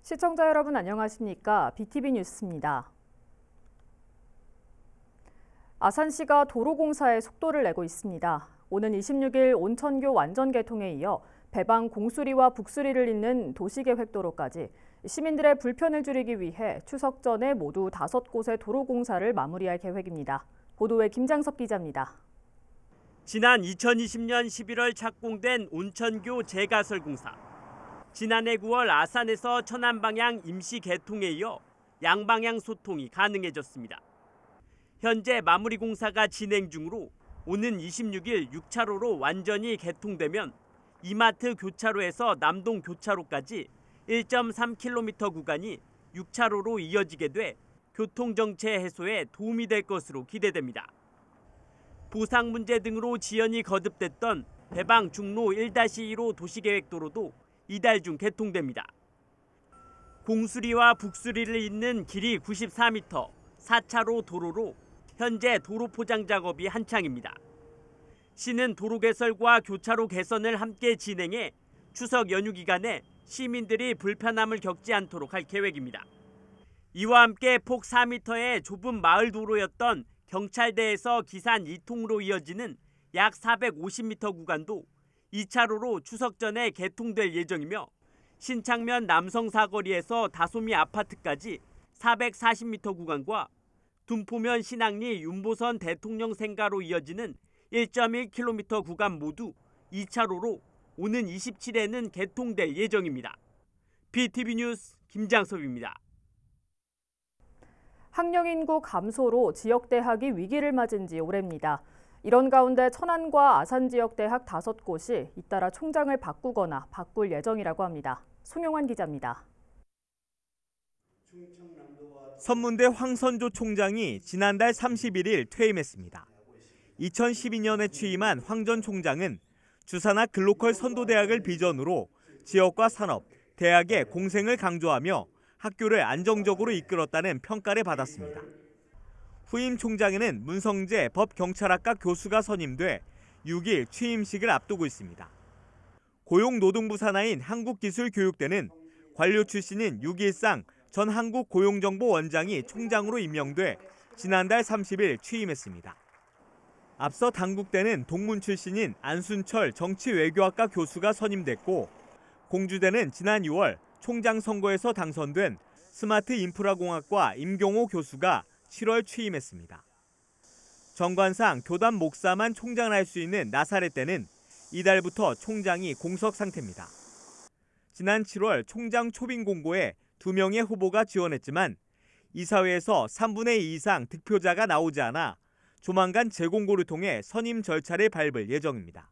시청자 여러분 안녕하십니까? BTV 뉴스입니다. 아산시가 도로공사에 속도를 내고 있습니다. 오는 26일 온천교 완전 개통에 이어 배방 공수리와 북수리를 잇는 도시계획도로까지 시민들의 불편을 줄이기 위해 추석 전에 모두 5곳의 도로공사를 마무리할 계획입니다. 보도에 김장섭 기자입니다. 지난 2020년 11월 착공된 온천교 재가설 공사. 지난해 9월 아산에서 천안 방향 임시 개통에 이어 양방향 소통이 가능해졌습니다. 현재 마무리 공사가 진행 중으로 오는 26일 6차로로 완전히 개통되면 이마트 교차로에서 남동 교차로까지 1.3km 구간이 6차로로 이어지게 돼 교통정체 해소에 도움이 될 것으로 기대됩니다. 보상 문제 등으로 지연이 거듭됐던 배방 중로 1-1호 도시계획도로도 이달 중 개통됩니다. 공수리와 북수리를 잇는 길이 94m, 4차로 도로로 현재 도로 포장 작업이 한창입니다. 시는 도로 개설과 교차로 개선을 함께 진행해 추석 연휴 기간에 시민들이 불편함을 겪지 않도록 할 계획입니다. 이와 함께 폭 4m의 좁은 마을 도로였던 경찰대에서 기산 2통으로 이어지는 약 450m 구간도 2차로로 추석 전에 개통될 예정이며 신창면 남성사거리에서 다소미 아파트까지 440m 구간과 둔포면 신항리 윤보선 대통령 생가로 이어지는 1.1km 구간 모두 2차로로 오는 27일에는 개통될 예정입니다. BTV 뉴스 김장섭입니다. 학령 인구 감소로 지역대학이 위기를 맞은 지 오래입니다. 이런 가운데 천안과 아산 지역 대학 5곳이 잇따라 총장을 바꾸거나 바꿀 예정이라고 합니다. 송용환 기자입니다. 선문대 황선조 총장이 지난달 31일 퇴임했습니다. 2012년에 취임한 황 전 총장은 주산학 글로컬 선도대학을 비전으로 지역과 산업, 대학의 공생을 강조하며 학교를 안정적으로 이끌었다는 평가를 받았습니다. 후임 총장에는 문성재 법경찰학과 교수가 선임돼 6일 취임식을 앞두고 있습니다. 고용노동부 산하인 한국기술교육대는 관료 출신인 유길상 전 한국고용정보원장이 총장으로 임명돼 지난달 30일 취임했습니다. 앞서 당국대는 동문 출신인 안순철 정치외교학과 교수가 선임됐고 공주대는 지난 6월 총장 선거에서 당선된 스마트인프라공학과 임경호 교수가 7월 취임했습니다. 정관상 교단 목사만 총장을 할 수 있는 나사렛대는 이달부터 총장이 공석 상태입니다. 지난 7월 총장 초빙 공고에 2명의 후보가 지원했지만 이사회에서 3분의 2 이상 득표자가 나오지 않아 조만간 재공고를 통해 선임 절차를 밟을 예정입니다.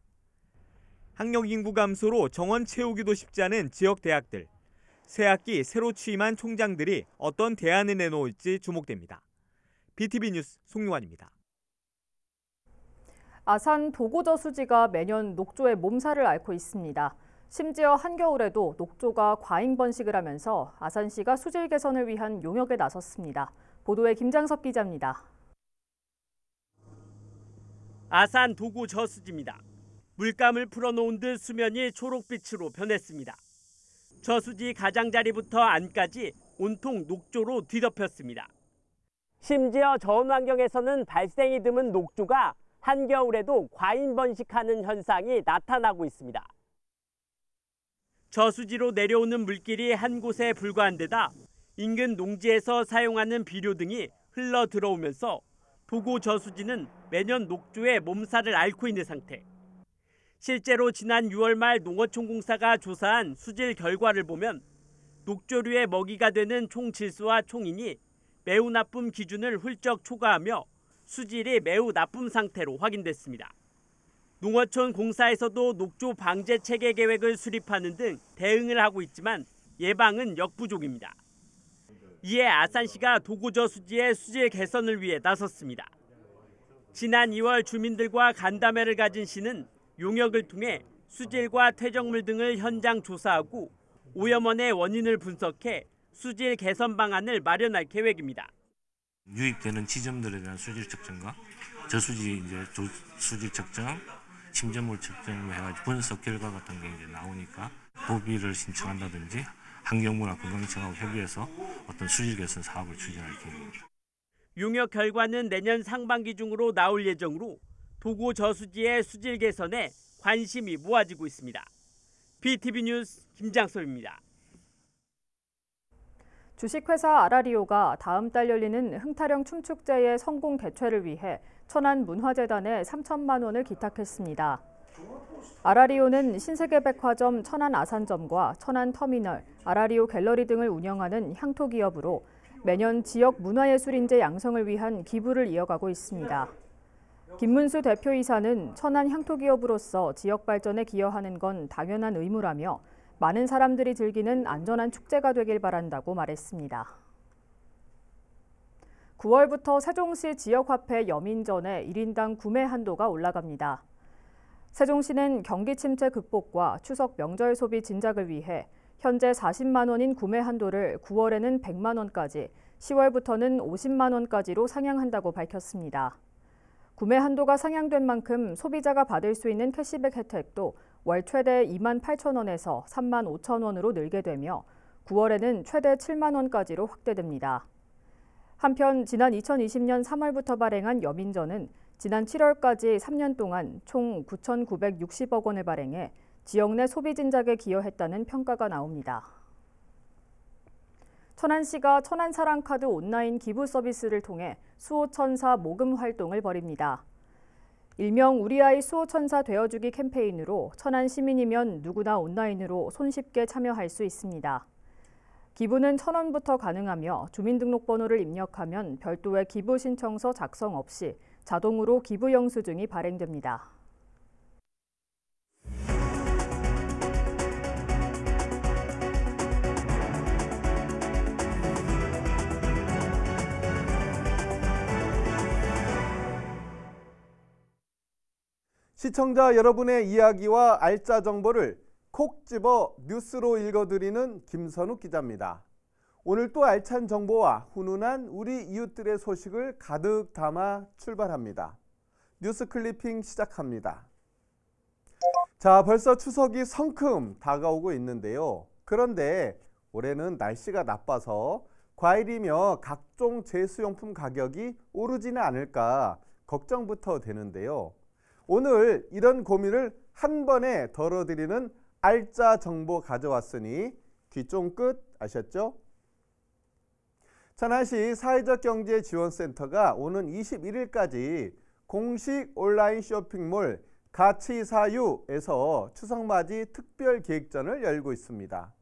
학령 인구 감소로 정원 채우기도 쉽지 않은 지역 대학들. 새 학기 새로 취임한 총장들이 어떤 대안을 내놓을지 주목됩니다. BTV 뉴스 송용환입니다. 아산 도고저수지가 매년 녹조의 몸살을 앓고 있습니다. 심지어 한겨울에도 녹조가 과잉 번식을 하면서 아산시가 수질 개선을 위한 용역에 나섰습니다. 보도에 김장섭 기자입니다. 아산 도고저수지입니다. 물감을 풀어놓은 듯 수면이 초록빛으로 변했습니다. 저수지 가장자리부터 안까지 온통 녹조로 뒤덮였습니다. 심지어 저온 환경에서는 발생이 드문 녹조가 한겨울에도 과잉 번식하는 현상이 나타나고 있습니다. 저수지로 내려오는 물길이 한 곳에 불과한 데다 인근 농지에서 사용하는 비료 등이 흘러 들어오면서 도고 저수지는 매년 녹조의 몸살을 앓고 있는 상태. 실제로 지난 6월 말 농어촌공사가 조사한 수질 결과를 보면 녹조류의 먹이가 되는 총 질소와 총인이 매우 나쁨 기준을 훌쩍 초과하며 수질이 매우 나쁨 상태로 확인됐습니다. 농어촌 공사에서도 녹조 방제 체계 계획을 수립하는 등 대응을 하고 있지만 예방은 역부족입니다. 이에 아산시가 도고저수지의 수질 개선을 위해 나섰습니다. 지난 2월 주민들과 간담회를 가진 시는 용역을 통해 수질과 퇴적물 등을 현장 조사하고 오염원의 원인을 분석해 수질 개선 방안을 마련할 계획입니다. 유입되는 지점들에 대한 수질 측정과 저수지 수질 측정, 침전물 측정을 해가지고 분석 결과 같은 게 이제 나오니까 도비를 신청한다든지 환경문화관광청하고 협의해서 어떤 수질 개선 사업을 추진할 계획입니다. 용역 결과는 내년 상반기 중으로 나올 예정으로 도고 저수지의 수질 개선에 관심이 모아지고 있습니다. BTV 뉴스 김장섭입니다. 주식회사 아라리오가 다음 달 열리는 흥타령 춤축제의 성공 개최를 위해 천안문화재단에 3천만 원을 기탁했습니다. 아라리오는 신세계백화점 천안아산점과 천안터미널, 아라리오 갤러리 등을 운영하는 향토기업으로 매년 지역 문화예술인재 양성을 위한 기부를 이어가고 있습니다. 김문수 대표이사는 천안 향토기업으로서 지역 발전에 기여하는 건 당연한 의무라며 많은 사람들이 즐기는 안전한 축제가 되길 바란다고 말했습니다. 9월부터 세종시 지역화폐 여민전의 1인당 구매 한도가 올라갑니다. 세종시는 경기 침체 극복과 추석 명절 소비 진작을 위해 현재 40만 원인 구매 한도를 9월에는 100만 원까지, 10월부터는 50만 원까지로 상향한다고 밝혔습니다. 구매 한도가 상향된 만큼 소비자가 받을 수 있는 캐시백 혜택도 월 최대 2만 8천 원에서 3만 5천 원으로 늘게 되며 9월에는 최대 7만 원까지로 확대됩니다. 한편 지난 2020년 3월부터 발행한 여민전은 지난 7월까지 3년 동안 총 9,960억 원을 발행해 지역 내 소비 진작에 기여했다는 평가가 나옵니다. 천안시가 천안사랑카드 온라인 기부 서비스를 통해 수호천사 모금 활동을 벌입니다. 일명 우리 아이 수호천사 되어주기 캠페인으로 천안 시민이면 누구나 온라인으로 손쉽게 참여할 수 있습니다. 기부는 1,000원부터 가능하며 주민등록번호를 입력하면 별도의 기부 신청서 작성 없이 자동으로 기부 영수증이 발행됩니다. 시청자 여러분의 이야기와 알짜 정보를 콕 집어 뉴스로 읽어드리는 김선욱 기자입니다. 오늘 또 알찬 정보와 훈훈한 우리 이웃들의 소식을 가득 담아 출발합니다. 뉴스 클리핑 시작합니다. 자, 벌써 추석이 성큼 다가오고 있는데요. 그런데 올해는 날씨가 나빠서 과일이며 각종 제수용품 가격이 오르지는 않을까 걱정부터 되는데요. 오늘 이런 고민을 한 번에 덜어드리는 알짜 정보 가져왔으니 귀 쫑긋 아셨죠? 천안시 사회적경제지원센터가 오는 21일까지 공식 온라인 쇼핑몰 가치사유에서 추석맞이 특별기획전을 열고 있습니다.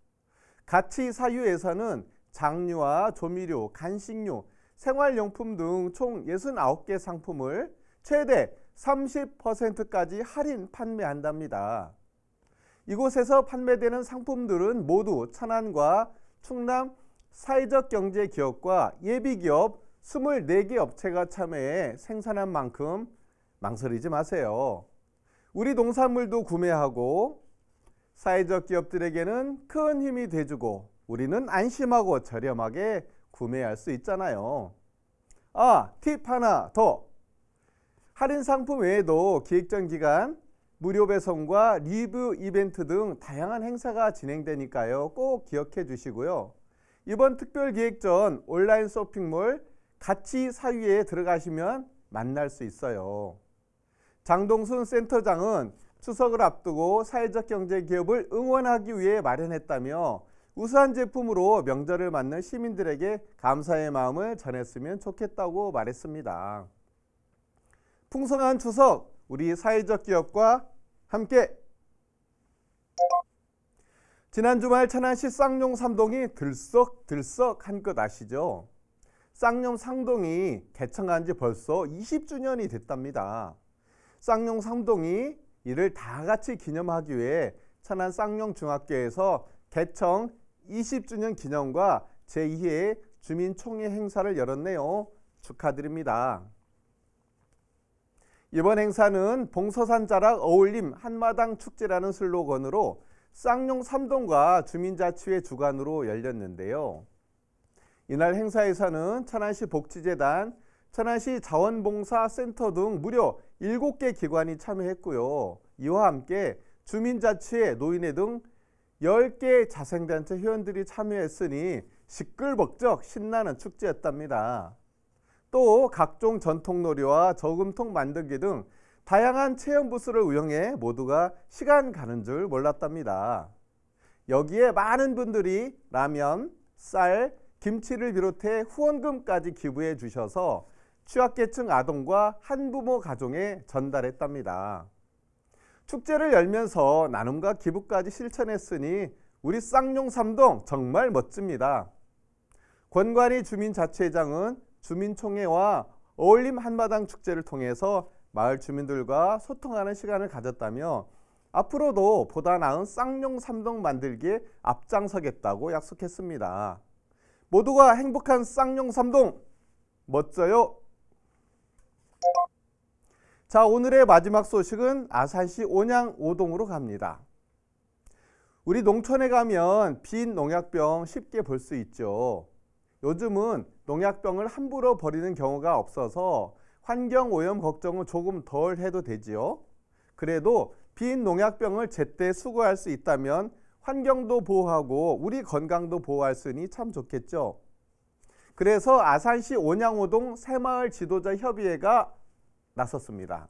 가치사유에서는 장류와 조미료, 간식류, 생활용품 등 총 69개 상품을 최대 30%까지 할인 판매한답니다. 이곳에서 판매되는 상품들은 모두 천안과 충남 사회적 경제 기업과 예비기업 24개 업체가 참여해 생산한 만큼 망설이지 마세요. 우리 농산물도 구매하고 사회적 기업들에게는 큰 힘이 돼주고 우리는 안심하고 저렴하게 구매할 수 있잖아요. 팁 하나 더. 할인 상품 외에도 기획전 기간 무료 배송과 리뷰 이벤트 등 다양한 행사가 진행되니까요. 꼭 기억해 주시고요. 이번 특별기획전 온라인 쇼핑몰 가치사유에 들어가시면 만날 수 있어요. 장동순 센터장은 추석을 앞두고 사회적 경제 기업을 응원하기 위해 마련했다며 우수한 제품으로 명절을 맞는 시민들에게 감사의 마음을 전했으면 좋겠다고 말했습니다. 풍성한 추석, 우리 사회적 기업과 함께. 지난 주말 천안시 쌍용 3동이 들썩들썩한 것 아시죠? 쌍용 3동이 개청한 지 벌써 20주년이 됐답니다. 쌍용 3동이 이를 다 같이 기념하기 위해 천안 쌍용 중학교에서 개청 20주년 기념과 제2회 주민총회 행사를 열었네요. 축하드립니다. 이번 행사는 봉서산 자락 어울림 한마당 축제라는 슬로건으로 쌍용 3동과 주민자치회 주관으로 열렸는데요. 이날 행사에서는 천안시 복지재단, 천안시 자원봉사센터 등 무려 7개 기관이 참여했고요. 이와 함께 주민자치회, 노인회 등 10개의 자생단체 회원들이 참여했으니 시끌벅적 신나는 축제였답니다. 또 각종 전통놀이와 저금통 만들기 등 다양한 체험 부스를 운영해 모두가 시간 가는 줄 몰랐답니다. 여기에 많은 분들이 라면, 쌀, 김치를 비롯해 후원금까지 기부해 주셔서 취약계층 아동과 한부모 가정에 전달했답니다. 축제를 열면서 나눔과 기부까지 실천했으니 우리 쌍용 삼동 정말 멋집니다. 권관희 주민자치회장은 주민총회와 어울림 한마당 축제를 통해서 마을 주민들과 소통하는 시간을 가졌다며 앞으로도 보다 나은 쌍용 삼동 만들기에 앞장서겠다고 약속했습니다. 모두가 행복한 쌍용 삼동 멋져요. 자, 오늘의 마지막 소식은 아산시 온양 5동으로 갑니다. 우리 농촌에 가면 빈 농약병 쉽게 볼 수 있죠. 요즘은 농약병을 함부로 버리는 경우가 없어서 환경오염 걱정은 조금 덜 해도 되지요. 그래도 빈 농약병을 제때 수거할 수 있다면 환경도 보호하고 우리 건강도 보호할 수 있으니 참 좋겠죠. 그래서 아산시 온양오동 새마을 지도자 협의회가 나섰습니다.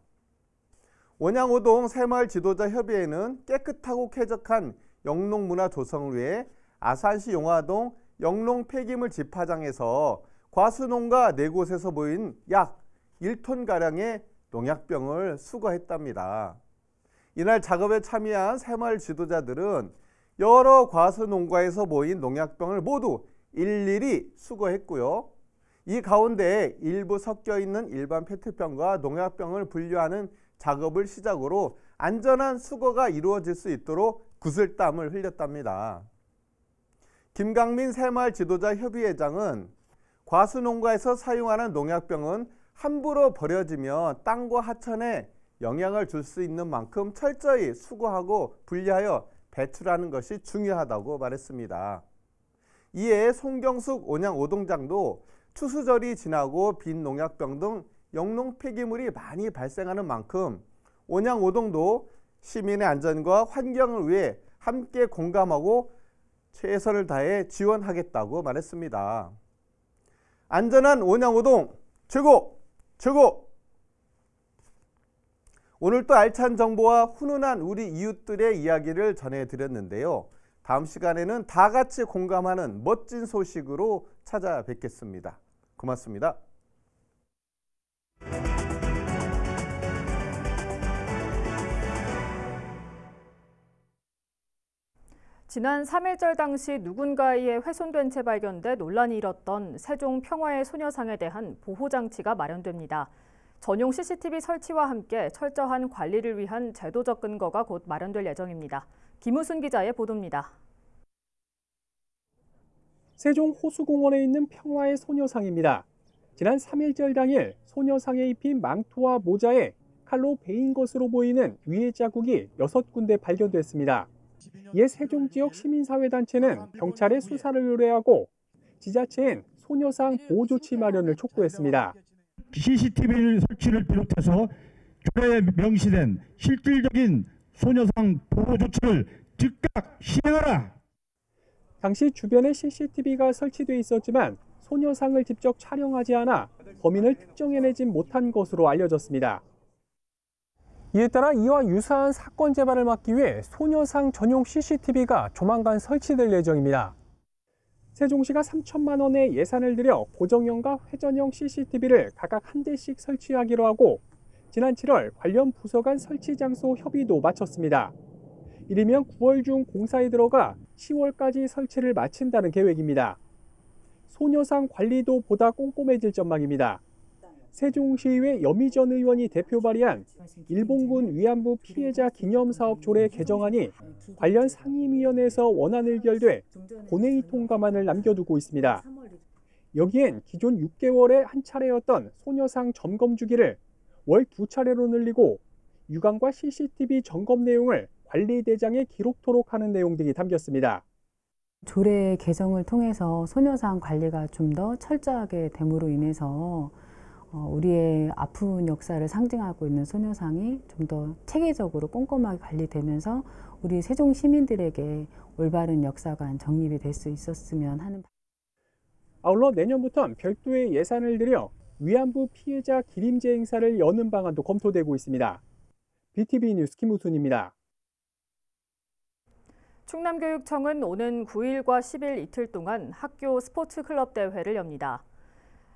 온양오동 새마을 지도자 협의회는 깨끗하고 쾌적한 영농문화 조성을 위해 아산시 용화동 영농 폐기물 집화장에서 과수농가 4곳에서 모인 약 1톤가량의 농약병을 수거했답니다. 이날 작업에 참여한 새마을 지도자들은 여러 과수농가에서 모인 농약병을 모두 일일이 수거했고요. 이 가운데 일부 섞여 있는 일반 페트병과 농약병을 분류하는 작업을 시작으로 안전한 수거가 이루어질 수 있도록 구슬땀을 흘렸답니다. 김강민 새마을 지도자 협의회장은 과수농가에서 사용하는 농약병은 함부로 버려지며 땅과 하천에 영향을 줄 수 있는 만큼 철저히 수거하고 분리하여 배출하는 것이 중요하다고 말했습니다. 이에 송경숙 온양 오동장도 추수절이 지나고 빈 농약병 등 영농 폐기물이 많이 발생하는 만큼 온양 오동도 시민의 안전과 환경을 위해 함께 공감하고 최선을 다해 지원하겠다고 말했습니다. 안전한 온양 오동 최고! 최고! 오늘 또 알찬 정보와 훈훈한 우리 이웃들의 이야기를 전해드렸는데요. 다음 시간에는 다 같이 공감하는 멋진 소식으로 찾아뵙겠습니다. 고맙습니다. 지난 3.1절 당시 누군가에 의해 훼손된 채 발견돼 논란이 일었던 세종 평화의 소녀상에 대한 보호장치가 마련됩니다. 전용 CCTV 설치와 함께 철저한 관리를 위한 제도적 근거가 곧 마련될 예정입니다. 김우순 기자의 보도입니다. 세종 호수공원에 있는 평화의 소녀상입니다. 지난 3.1절 당일 소녀상에 입힌 망토와 모자에 칼로 베인 것으로 보이는 위해 자국이 6군데 발견됐습니다. 이에 세종 지역 시민사회단체는 경찰에 수사를 의뢰하고 지자체엔 소녀상 보호 조치 마련을 촉구했습니다. CCTV 설치를 비롯해서 조례에 명시된 실질적인 소녀상 보호 조치를 즉각 시행하라. 당시 주변에 CCTV가 설치돼 있었지만 소녀상을 직접 촬영하지 않아 범인을 특정해내진 못한 것으로 알려졌습니다. 이에 따라 이와 유사한 사건 재발을 막기 위해 소녀상 전용 CCTV가 조만간 설치될 예정입니다. 세종시가 3천만 원의 예산을 들여 고정형과 회전형 CCTV를 각각 한 대씩 설치하기로 하고 지난 7월 관련 부서 간 설치 장소 협의도 마쳤습니다. 이르면 9월 중 공사에 들어가 10월까지 설치를 마친다는 계획입니다. 소녀상 관리도 보다 꼼꼼해질 전망입니다. 세종시의회 여미전 의원이 대표 발의한 일본군 위안부 피해자 기념사업 조례 개정안이 관련 상임위원회에서 원안 의결돼 본회의 통과만을 남겨두고 있습니다. 여기엔 기존 6개월에 한 차례였던 소녀상 점검 주기를 월 2차례로 늘리고 유감과 CCTV 점검 내용을 관리대장에 기록토록 하는 내용 등이 담겼습니다. 조례 개정을 통해서 소녀상 관리가 좀 더 철저하게 됨으로 인해서 우리의 아픈 역사를 상징하고 있는 소녀상이 좀 더 체계적으로 꼼꼼하게 관리되면서 우리 세종 시민들에게 올바른 역사관 정립이 될 수 있었으면 하는. 아울러 내년부터는 별도의 예산을 들여 위안부 피해자 기림제 행사를 여는 방안도 검토되고 있습니다. BTV 뉴스 김우순입니다. 충남교육청은 오는 9일과 10일 이틀 동안 학교 스포츠 클럽 대회를 엽니다.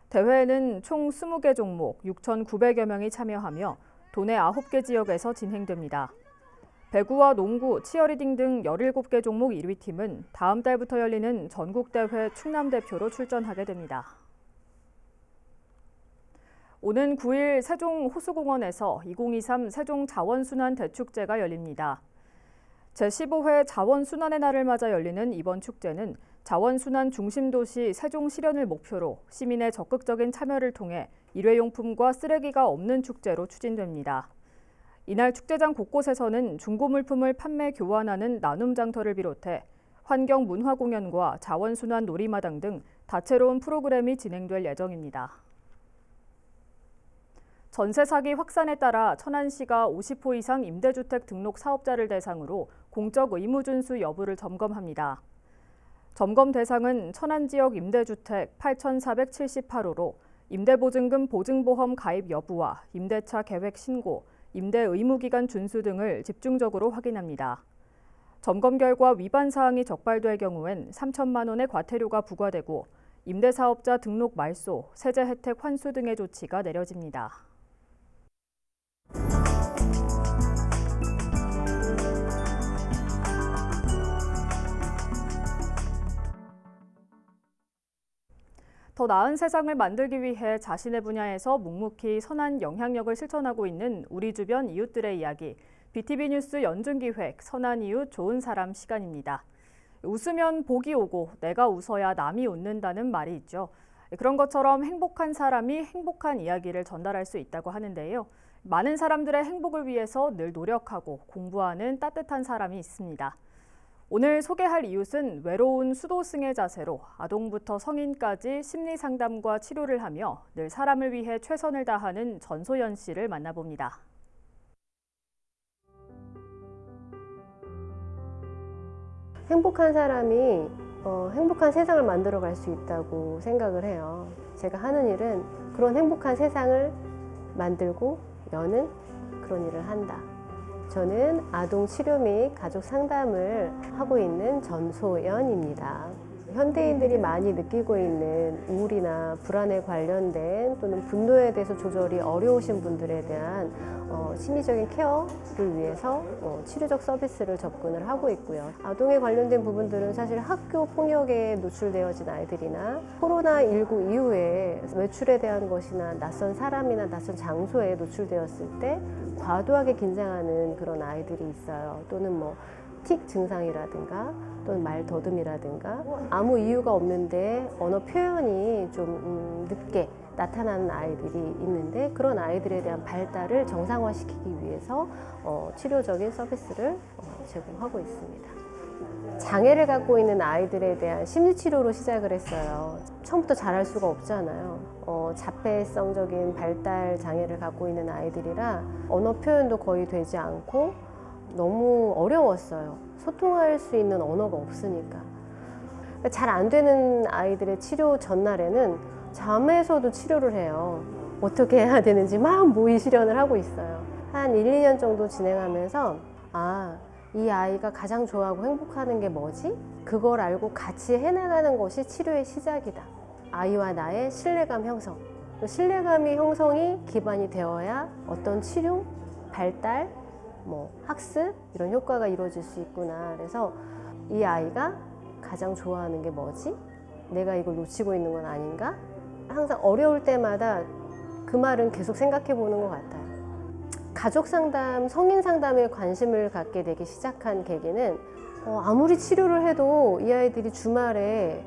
대회에는 총 20개 종목 6,900여 명이 참여하며 도내 9개 지역에서 진행됩니다. 배구와 농구, 치어리딩 등 17개 종목 1위 팀은 다음 달부터 열리는 전국대회 충남대표로 출전하게 됩니다. 오는 9일 세종 호수공원에서 2023 세종 자원순환 대축제가 열립니다. 제15회 자원순환의 날을 맞아 열리는 이번 축제는 자원순환 중심도시 세종 실현을 목표로 시민의 적극적인 참여를 통해 일회용품과 쓰레기가 없는 축제로 추진됩니다. 이날 축제장 곳곳에서는 중고 물품을 판매 교환하는 나눔 장터를 비롯해 환경 문화 공연과 자원순환 놀이마당 등 다채로운 프로그램이 진행될 예정입니다. 전세 사기 확산에 따라 천안시가 50호 이상 임대주택 등록 사업자를 대상으로 공적 의무 준수 여부를 점검합니다. 점검 대상은 천안 지역 임대주택 8,478호로 임대보증금 보증보험 가입 여부와 임대차 계획 신고, 임대 의무기간 준수 등을 집중적으로 확인합니다. 점검 결과 위반 사항이 적발될 경우엔 3천만 원의 과태료가 부과되고 임대사업자 등록 말소, 세제 혜택 환수 등의 조치가 내려집니다. 더 나은 세상을 만들기 위해 자신의 분야에서 묵묵히 선한 영향력을 실천하고 있는 우리 주변 이웃들의 이야기, BTV 뉴스 연중기획 선한 이웃 좋은 사람 시간입니다. 웃으면 복이 오고 내가 웃어야 남이 웃는다는 말이 있죠. 그런 것처럼 행복한 사람이 행복한 이야기를 전달할 수 있다고 하는데요. 많은 사람들의 행복을 위해서 늘 노력하고 공부하는 따뜻한 사람이 있습니다. 오늘 소개할 이웃은 외로운 수도승의 자세로 아동부터 성인까지 심리 상담과 치료를 하며 늘 사람을 위해 최선을 다하는 전소연 씨를 만나봅니다. 행복한 사람이 행복한 세상을 만들어갈 수 있다고 생각을 해요. 제가 하는 일은 그런 행복한 세상을 만들고 여는 그런 일을 한다. 저는 아동 치료 및 가족 상담을 하고 있는 전소연입니다. 현대인들이 많이 느끼고 있는 우울이나 불안에 관련된 또는 분노에 대해서 조절이 어려우신 분들에 대한 심리적인 케어를 위해서 치료적 서비스를 접근을 하고 있고요. 아동에 관련된 부분들은 사실 학교 폭력에 노출되어진 아이들이나 코로나19 이후에 외출에 대한 것이나 낯선 사람이나 낯선 장소에 노출되었을 때 과도하게 긴장하는 그런 아이들이 있어요. 또는 틱 증상이라든가 또는 말 더듬이라든가 아무 이유가 없는데 언어 표현이 좀 늦게 나타나는 아이들이 있는데 그런 아이들에 대한 발달을 정상화시키기 위해서 치료적인 서비스를 제공하고 있습니다. 장애를 갖고 있는 아이들에 대한 심리치료로 시작을 했어요. 처음부터 잘할 수가 없잖아요. 자폐성적인 발달 장애를 갖고 있는 아이들이라 언어 표현도 거의 되지 않고 너무 어려웠어요. 소통할 수 있는 언어가 없으니까. 잘 안 되는 아이들의 치료 전날에는 잠에서도 치료를 해요. 어떻게 해야 되는지 막 모의 실현을 하고 있어요. 한 1, 2년 정도 진행하면서 이 아이가 가장 좋아하고 행복하는 게 뭐지? 그걸 알고 같이 해나가는 것이 치료의 시작이다. 아이와 나의 신뢰감 형성. 신뢰감이 형성이 기반이 되어야 어떤 치료, 발달, 학습 이런 효과가 이루어질 수 있구나. 그래서 이 아이가 가장 좋아하는 게 뭐지? 내가 이걸 놓치고 있는 건 아닌가? 항상 어려울 때마다 그 말은 계속 생각해 보는 것 같아요. 가족 상담, 성인 상담에 관심을 갖게 되기 시작한 계기는 아무리 치료를 해도 이 아이들이 주말에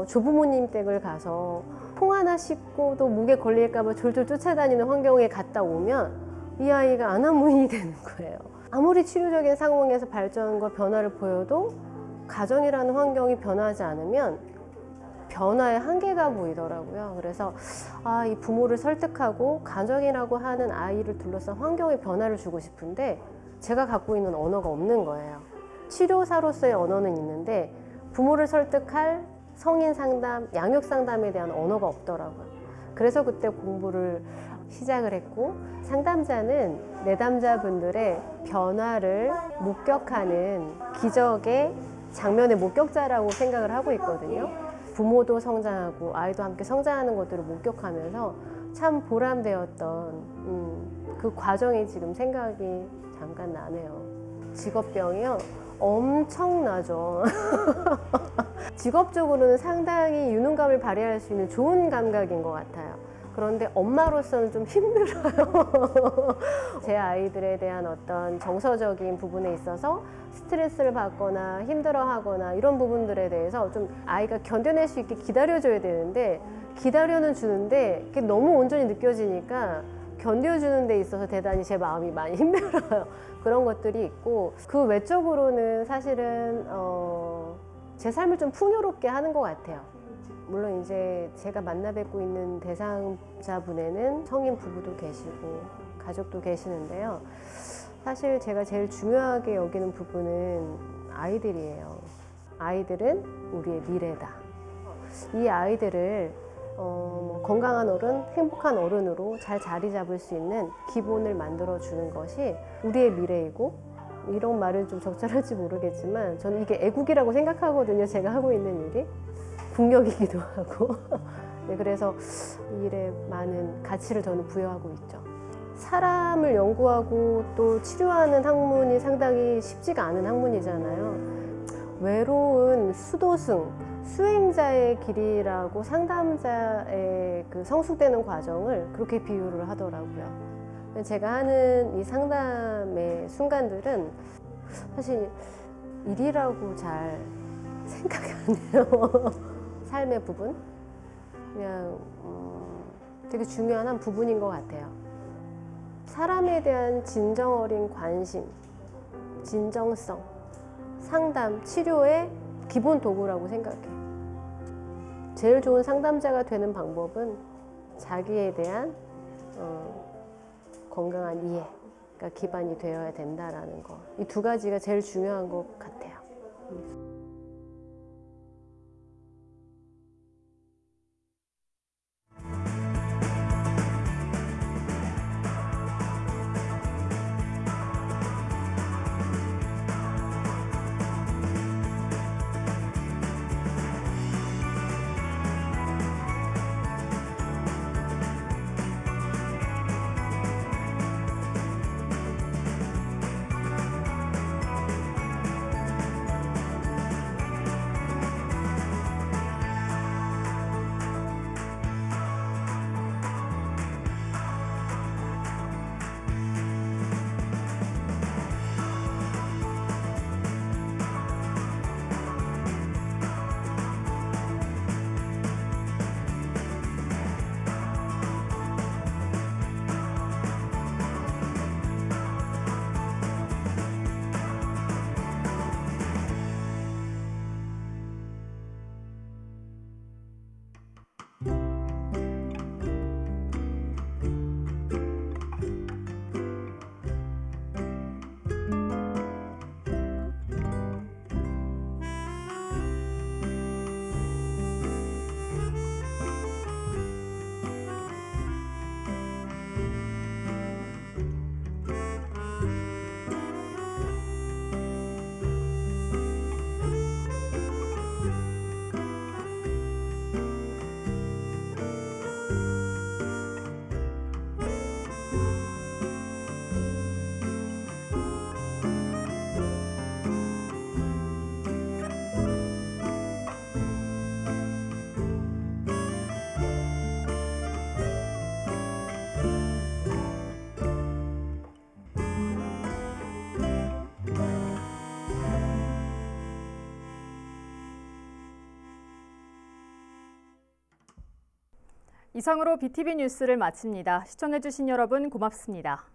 조부모님 댁을 가서 통 하나 씻고도 목에 걸릴까 봐 졸졸 쫓아다니는 환경에 갔다 오면 이 아이가 안한무인이 되는 거예요. 아무리 치료적인 상황에서 발전과 변화를 보여도 가정이라는 환경이 변하지 않으면 변화의 한계가 보이더라고요. 그래서 이 부모를 설득하고 가정이라고 하는 아이를 둘러싼 환경에 변화를 주고 싶은데 제가 갖고 있는 언어가 없는 거예요. 치료사로서의 언어는 있는데 부모를 설득할 성인 상담, 양육 상담에 대한 언어가 없더라고요. 그래서 그때 공부를 시작을 했고, 상담자는 내담자분들의 변화를 목격하는 기적의 장면의 목격자라고 생각을 하고 있거든요. 부모도 성장하고 아이도 함께 성장하는 것들을 목격하면서 참 보람되었던 그 과정이 지금 생각이 잠깐 나네요. 직업병이요? 엄청나죠. 직업적으로는 상당히 유능감을 발휘할 수 있는 좋은 감각인 것 같아요. 그런데 엄마로서는 좀 힘들어요. 제 아이들에 대한 어떤 정서적인 부분에 있어서 스트레스를 받거나 힘들어하거나 이런 부분들에 대해서 좀 아이가 견뎌낼 수 있게 기다려줘야 되는데, 기다려는 주는데 그게 너무 온전히 느껴지니까 견뎌주는 데 있어서 대단히 제 마음이 많이 힘들어요. 그런 것들이 있고, 그 외적으로는 사실은 제 삶을 좀 풍요롭게 하는 것 같아요. 물론 이제 제가 만나 뵙고 있는 대상자분에는 성인 부부도 계시고 가족도 계시는데요. 사실 제가 제일 중요하게 여기는 부분은 아이들이에요. 아이들은 우리의 미래다. 이 아이들을 건강한 어른, 행복한 어른으로 잘 자리 잡을 수 있는 기본을 만들어주는 것이 우리의 미래이고, 이런 말은 좀 적절할지 모르겠지만 저는 이게 애국이라고 생각하거든요. 제가 하고 있는 일이. 국력이기도 하고. 네, 그래서 이 일에 많은 가치를 저는 부여하고 있죠. 사람을 연구하고 또 치료하는 학문이 상당히 쉽지가 않은 학문이잖아요. 외로운 수도승, 수행자의 길이라고 상담자의 그 성숙되는 과정을 그렇게 비유를 하더라고요. 제가 하는 이 상담의 순간들은 사실 일이라고 잘 생각이 안 해요. 삶의 부분, 그냥 되게 중요한 한 부분인 것 같아요. 사람에 대한 진정 어린 관심, 진정성, 상담, 치료의 기본 도구라고 생각해요. 제일 좋은 상담자가 되는 방법은 자기에 대한 건강한 이해가 기반이 되어야 된다라는 거. 이 두 가지가 제일 중요한 것 같아요. 이상으로 BTV 뉴스를 마칩니다. 시청해주신 여러분 고맙습니다.